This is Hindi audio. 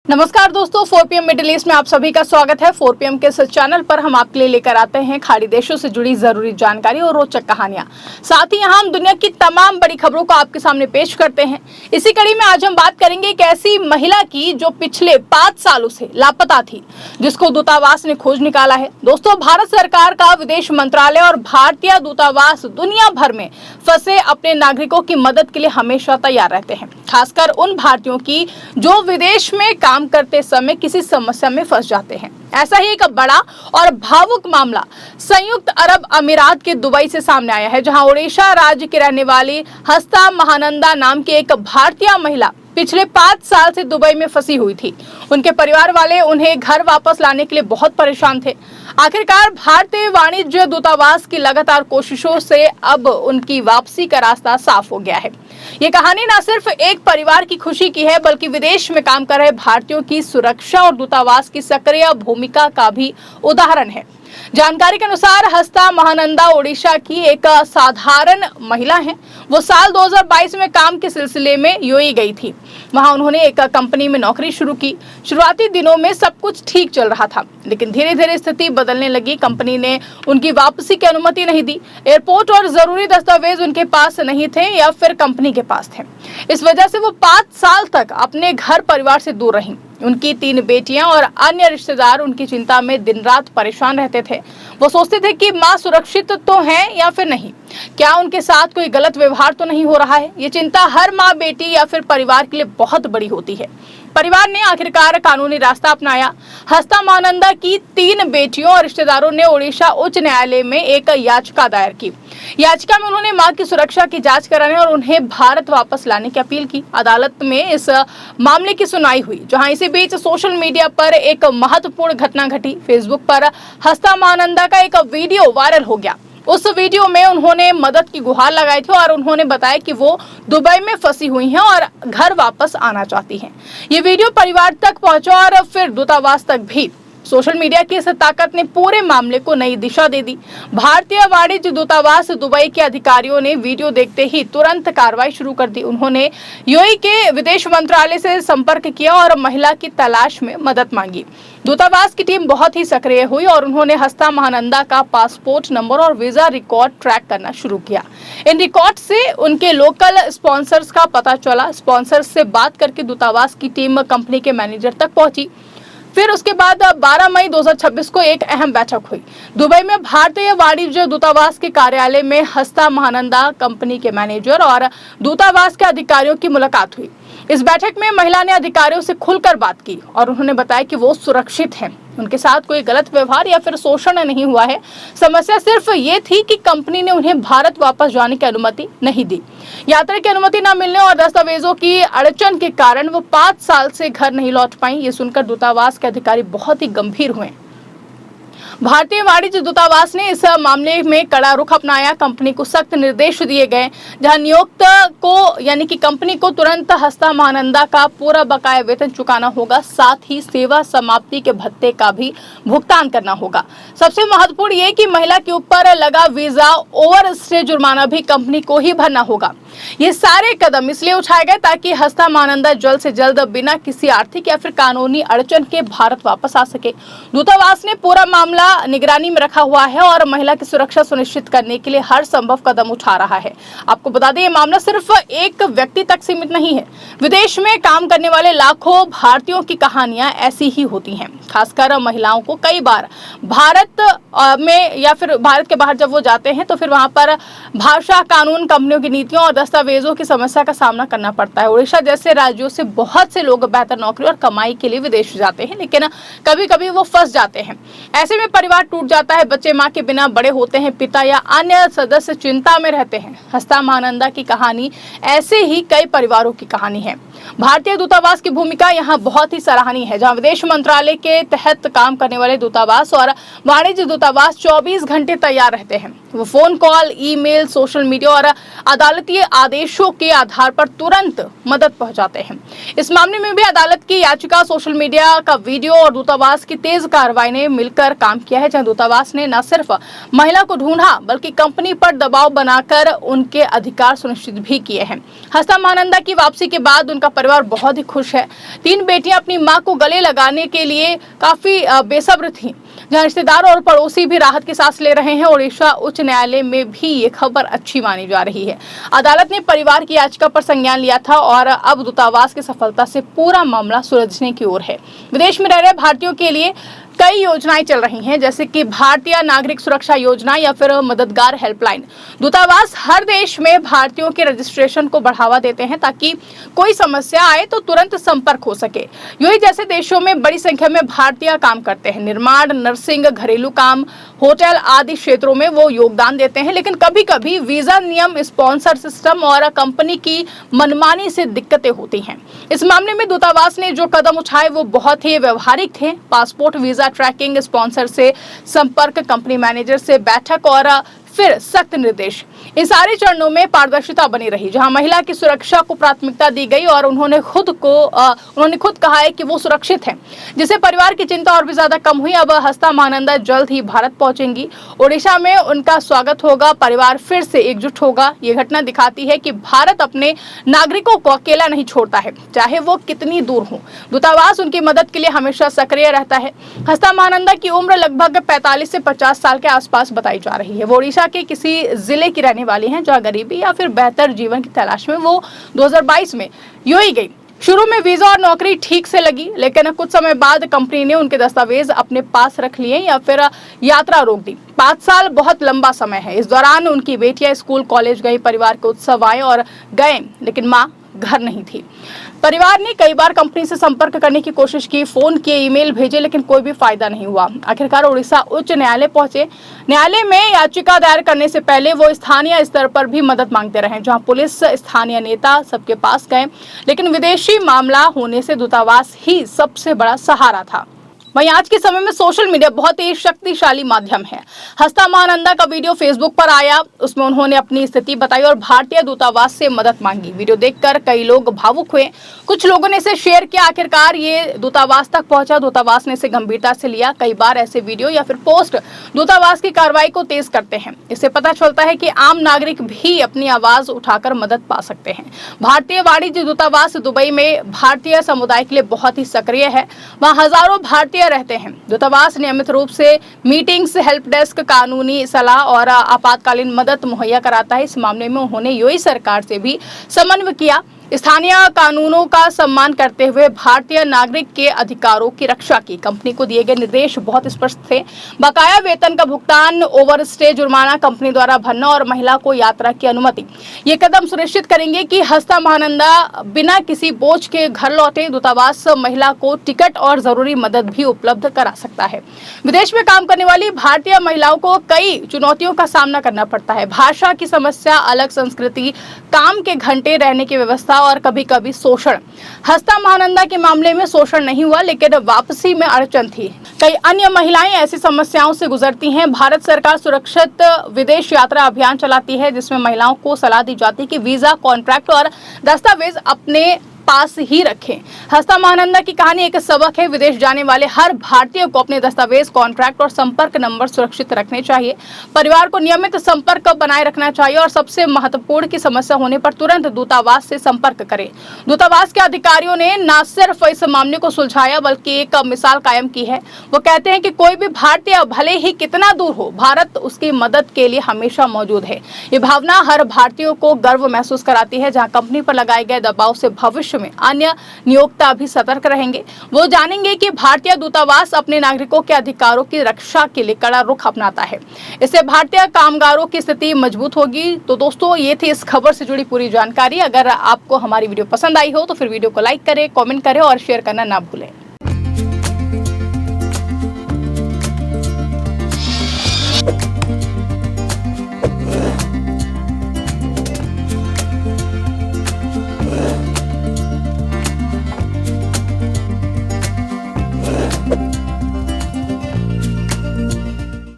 नमस्कार दोस्तों, 4PM मिडिल ईस्ट में आप सभी का स्वागत है। 4PM के इस चैनल पर हम आपके लिए लेकर आते हैं खाड़ी देशों से जुड़ी जरूरी जानकारी और रोचक कहानियां। साथ ही यहाँ हम दुनिया की तमाम बड़ी खबरों को आपके सामने पेश करते हैं। इसी कड़ी में आज हम बात करेंगे एक ऐसी महिला की जो पिछले 5 सालों से लापता थी, जिसको दूतावास ने खोज निकाला है। दोस्तों, भारत सरकार का विदेश मंत्रालय और भारतीय दूतावास दुनिया भर में फंसे अपने नागरिकों की मदद के लिए हमेशा तैयार रहते हैं, खासकर उन भारतीयों की जो विदेश में काम करते समय किसी समस्या में फंस जाते हैं। ऐसा ही एक बड़ा और भावुक मामला संयुक्त अरब अमीरात के दुबई से सामने आया है, जहां ओडिशा राज्य की रहने वाली हस्ता महानंदा नाम की एक भारतीय महिला पिछले 5 साल से दुबई में फंसी हुई थी। उनके परिवार वाले उन्हें घर वापस लाने के लिए बहुत परेशान थे। आखिरकार भारतीय वाणिज्य दूतावास की लगातार कोशिशों से अब उनकी वापसी का रास्ता साफ हो गया है। ये कहानी न सिर्फ एक परिवार की खुशी की है, बल्कि विदेश में काम कर रहे भारतीयों की सुरक्षा और दूतावास की सक्रिय भूमिका का भी उदाहरण है। जानकारी के अनुसार हस्ता महानंदा ओडिशा की एक साधारण महिला हैं। वो साल 2022 में काम के सिलसिले में यूएई गई थी। वहां उन्होंने एक कंपनी में नौकरी शुरू की। शुरुआती दिनों में सब कुछ ठीक चल रहा था, लेकिन धीरे धीरे स्थिति बदलने लगी। कंपनी ने उनकी वापसी की अनुमति नहीं दी। एयरपोर्ट और जरूरी दस्तावेज उनके पास नहीं थे या फिर कंपनी के पास थे। इस वजह से वो 5 साल तक अपने घर परिवार से दूर रहीं। उनकी 3 बेटियां और अन्य रिश्तेदार उनकी चिंता में दिन रात परेशान रहते थे। वो सोचते थे कि माँ सुरक्षित तो है या फिर नहीं, क्या उनके साथ कोई गलत व्यवहार तो नहीं हो रहा है। ये चिंता हर माँ, बेटी या फिर परिवार के लिए बहुत बड़ी होती है। परिवार ने आखिरकार कानूनी रास्ता अपनाया। हस्ता महानंदा की 3 बेटियों और रिश्तेदारों ने ओडिशा उच्च न्यायालय में एक याचिका दायर की। याचिका में उन्होंने मां की सुरक्षा की जांच कराने और उन्हें भारत वापस लाने की अपील की। अदालत में इस मामले की सुनवाई हुई, जहां इसी बीच सोशल मीडिया पर एक महत्वपूर्ण घटना घटी। फेसबुक पर हस्ता महानंदा का एक वीडियो वायरल हो गया। उस वीडियो में उन्होंने मदद की गुहार लगाई थी और उन्होंने बताया कि वो दुबई में फंसी हुई हैं और घर वापस आना चाहती हैं। ये वीडियो परिवार तक पहुंचा और फिर दूतावास तक भी। सोशल मीडिया की इस ताकत ने पूरे मामले को नई दिशा दे दी। भारतीय वाणिज्य दूतावास दुबई के अधिकारियों ने वीडियो देखते ही तुरंत कार्रवाई शुरू कर दी। उन्होंने यूएई के विदेश मंत्रालय से संपर्क किया और महिला की तलाश में मदद मांगी। दूतावास की टीम बहुत ही सक्रिय हुई और उन्होंने हस्ता महानंदा का पासपोर्ट नंबर और वीजा रिकॉर्ड ट्रैक करना शुरू किया। इन रिकॉर्ड से उनके लोकल स्पॉन्सर्स का पता चला। स्पॉन्सर्स से बात करके दूतावास की टीम कंपनी के मैनेजर तक पहुंची। फिर उसके बाद 12 मई 2026 को एक अहम बैठक हुई। दुबई में भारतीय वाणिज्य दूतावास के कार्यालय में हस्ता महानंदा, कंपनी के मैनेजर और दूतावास के अधिकारियों की मुलाकात हुई। इस बैठक में महिला ने अधिकारियों से खुलकर बात की और उन्होंने बताया कि वो सुरक्षित हैं। उनके साथ कोई गलत व्यवहार या फिर शोषण नहीं हुआ है। समस्या सिर्फ ये थी कि कंपनी ने उन्हें भारत वापस जाने की अनुमति नहीं दी। यात्रा की अनुमति न मिलने और दस्तावेजों की अड़चन के कारण वो 5 साल से घर नहीं लौट पाई। ये सुनकर दूतावास के अधिकारी बहुत ही गंभीर हुए। भारतीय वाणिज्य दूतावास ने इस मामले में कड़ा रुख अपनाया। कंपनी को सख्त निर्देश दिए गए, जहां नियोक्त को यानी कि कंपनी को तुरंत हस्ता महानंदा का पूरा बकाया वेतन चुकाना होगा, साथ ही सेवा समाप्ति के भत्ते का भी भुगतान करना होगा। सबसे महत्वपूर्ण ये कि महिला के ऊपर लगा वीजा ओवरस्टे जुर्माना भी कंपनी को ही भरना होगा। ये सारे कदम इसलिए उठाए गए ताकि हस्ता महानंदा जल्द से जल्द बिना किसी आर्थिक या फिर कानूनी अड़चन के भारत वापस आ सके। दूतावास ने पूरा मामला निगरानी में रखा हुआ है और महिला की सुरक्षा सुनिश्चित करने के लिए हर संभव कदम उठा रहा है। आपको बता दें, ये मामला सिर्फ एक व्यक्ति तक सीमित नहीं है। विदेश में काम करने वाले लाखों भारतीयों की कहानियां ऐसी ही होती हैं। खासकर महिलाओं को कई बार भारत में या फिर भारत के बाहर जब वो जाते हैं तो फिर वहां पर भाषा, कानून, कंपनियों की नीतियों और दस्तावेजों की समस्या का सामना करना पड़ता है। ओडिशा जैसे राज्यों से बहुत से लोग बेहतर नौकरी और कमाई के लिए विदेश जाते हैं, लेकिन कभी कभी वो फंस जाते हैं। ऐसे में परिवार टूट जाता है, बच्चे माँ के बिना बड़े होते हैं, पिता या अन्य सदस्य चिंता में रहते हैं। हस्ता महानंदा की कहानी ऐसे ही कई परिवारों की कहानी है। भारतीय दूतावास की भूमिका यहाँ बहुत ही सराहनीय है, जहाँ विदेश मंत्रालय के तहत काम करने वाले दूतावास और वाणिज्य दूतावास 24 घंटे तैयार रहते हैं। वो phone call, email, social media और अदालती आदेशों के आधार पर तुरंत मदद पहुंचाते हैं। इस मामले में भी अदालत की याचिका, सोशल मीडिया का वीडियो और दूतावास की तेज कार्रवाई ने मिलकर काम किया है, जहां दूतावास ने न सिर्फ महिला को ढूंढा बल्कि कंपनी पर दबाव बनाकर उनके अधिकार सुनिश्चित भी किए हैं। हस्ता महानंदा की वापसी के बाद उनका परिवार बहुत ही खुश है। 3 बेटियां अपनी मां को गले लगाने के लिए काफी बेसब्र थीं, जहां रिश्तेदार और पड़ोसी भी राहत की सांस ले रहे हैं। ओडिशा उच्च न्यायालय में भी ये खबर अच्छी मानी जा रही है। अदालत ने परिवार की याचिका पर संज्ञान लिया था और अब दूतावास की सफलता से पूरा मामला सुलझने की ओर है। विदेश में रह रहे भारतीयों के लिए कई योजनाएं चल रही हैं, जैसे कि भारतीय नागरिक सुरक्षा योजना या फिर मददगार हेल्पलाइन। दूतावास हर देश में भारतीयों के रजिस्ट्रेशन को बढ़ावा देते हैं ताकि कोई समस्या आए तो तुरंत संपर्क हो सके। यूएई जैसे देशों में बड़ी संख्या में भारतीय काम करते हैं। निर्माण, नर्सिंग, घरेलू काम, होटल आदि क्षेत्रों में वो योगदान देते हैं, लेकिन कभी कभी वीजा नियम, स्पॉन्सर सिस्टम और कंपनी की मनमानी से दिक्कतें होती हैं। इस मामले में दूतावास ने जो कदम उठाए वो बहुत ही व्यवहारिक थे। पासपोर्ट, वीजा ट्रैकिंग, स्पॉन्सर से संपर्क, कंपनी मैनेजर से बैठक और फिर सख्त निर्देश। इन सारे चरणों में पारदर्शिता बनी रही, जहां महिला की सुरक्षा को प्राथमिकता दी गई और उन्होंने खुद कहा है कि वो सुरक्षित हैं, जिससे परिवार की चिंता और भी ज्यादा कम हुई। अब हस्ता महानंदा जल्द ही भारत पहुंचेंगी। ओडिशा में उनका स्वागत होगा, परिवार फिर से एकजुट होगा। ये घटना दिखाती है कि भारत अपने नागरिकों को अकेला नहीं छोड़ता है, चाहे वो कितनी दूर हो। दूतावास उनकी मदद के लिए हमेशा सक्रिय रहता है। हस्ता महानंदा की उम्र लगभग 45 से 50 साल के आसपास बताई जा रही है। वो ओडिशा के किसी जिले की रहने वाली हैं, जहां गरीबी या फिर बेहतर जीवन की तलाश में वो 2022 में यूएई गई। शुरू में वीजा और नौकरी ठीक से लगी, लेकिन कुछ समय बाद कंपनी ने उनके दस्तावेज अपने पास रख लिए या फिर यात्रा रोक दी। 5 साल बहुत लंबा समय है। इस दौरान उनकी बेटियां स्कूल, कॉलेज गई, परिवार के उत्सव आए और गए, लेकिन मां घर नहीं थी। परिवार ने कई बार कंपनी से संपर्क करने की कोशिश की, फोन किए, ईमेल भेजे, लेकिन कोई भी फायदा नहीं हुआ। आखिरकार उड़ीसा उच्च न्यायालय पहुंचे। न्यायालय में याचिका दायर करने से पहले वो स्थानीय स्तर पर भी मदद मांगते रहे, जहां पुलिस, स्थानीय नेता सबके पास गए, लेकिन विदेशी मामला होने से दूतावास ही सबसे बड़ा सहारा था। वहीं आज के समय में सोशल मीडिया बहुत ही शक्तिशाली माध्यम है। हस्ता महानंदा का वीडियो फेसबुक पर आया, उसमें उन्होंने अपनी स्थिति बताई और भारतीय दूतावास से मदद मांगी। वीडियो देखकर कई लोग भावुक हुए, कुछ लोगों ने इसे शेयर किया। आखिरकार ये दूतावास तक पहुंचा, दूतावास ने इसे गंभीरता से लिया। कई बार ऐसे वीडियो या फिर पोस्ट दूतावास की कार्रवाई को तेज करते हैं। इससे पता चलता है कि आम नागरिक भी अपनी आवाज उठाकर मदद पा सकते हैं। भारतीय वाणिज्य दूतावास दुबई में भारतीय समुदाय के लिए बहुत ही सक्रिय है। वहाँ हजारों भारतीय रहते हैं। दूतावास नियमित रूप से मीटिंग्स, हेल्प डेस्क, कानूनी सलाह और आपातकालीन मदद मुहैया कराता है। इस मामले में उन्होंने यूएई सरकार से भी समन्वय किया। स्थानीय कानूनों का सम्मान करते हुए भारतीय नागरिक के अधिकारों की रक्षा की। कंपनी को दिए गए निर्देश बहुत स्पष्ट थे। बकाया वेतन का भुगतान, ओवरस्टे जुर्माना कंपनी द्वारा भरना और महिला को यात्रा की अनुमति। ये कदम सुनिश्चित करेंगे कि हस्ता महानंदा बिना किसी बोझ के घर लौटे। दूतावास महिला को टिकट और जरूरी मदद भी उपलब्ध करा सकता है। विदेश में काम करने वाली भारतीय महिलाओं को कई चुनौतियों का सामना करना पड़ता है। भाषा की समस्या, अलग संस्कृति, काम के घंटे, रहने की व्यवस्था और कभी कभी शोषण। हस्ता महानंदा के मामले में शोषण नहीं हुआ, लेकिन वापसी में अड़चन थी। कई अन्य महिलाएं ऐसी समस्याओं से गुजरती हैं। भारत सरकार सुरक्षित विदेश यात्रा अभियान चलाती है, जिसमें महिलाओं को सलाह दी जाती है कि वीजा, कॉन्ट्रैक्ट और दस्तावेज अपने पास ही रखें। हस्ता महानंदा की कहानी एक सबक है। विदेश जाने वाले हर भारतीय को अपने दस्तावेज, कॉन्ट्रैक्ट और संपर्क नंबर सुरक्षित रखने चाहिए। परिवार को नियमित संपर्क बनाए रखना चाहिए और सबसे महत्वपूर्ण की समस्या होने पर तुरंत दूतावास से संपर्क करें। दूतावास के अधिकारियों ने न सिर्फ इस मामले को सुलझाया बल्कि एक मिसाल कायम की है। वो कहते हैं कि कोई भी भारतीय भले ही कितना दूर हो, भारत उसकी मदद के लिए हमेशा मौजूद है। ये भावना हर भारतीय को गर्व महसूस कराती है। जहाँ कंपनी पर लगाए गए दबाव से भविष्य में अन्य नियोक्ता भी सतर्क रहेंगे। वो जानेंगे कि भारतीय दूतावास अपने नागरिकों के अधिकारों की रक्षा के लिए कड़ा रुख अपनाता है। इससे भारतीय कामगारों की स्थिति मजबूत होगी। तो दोस्तों, ये थी इस खबर से जुड़ी पूरी जानकारी। अगर आपको हमारी वीडियो पसंद आई हो तो फिर वीडियो को लाइक करें, कमेंट करें और शेयर करना ना भूलें।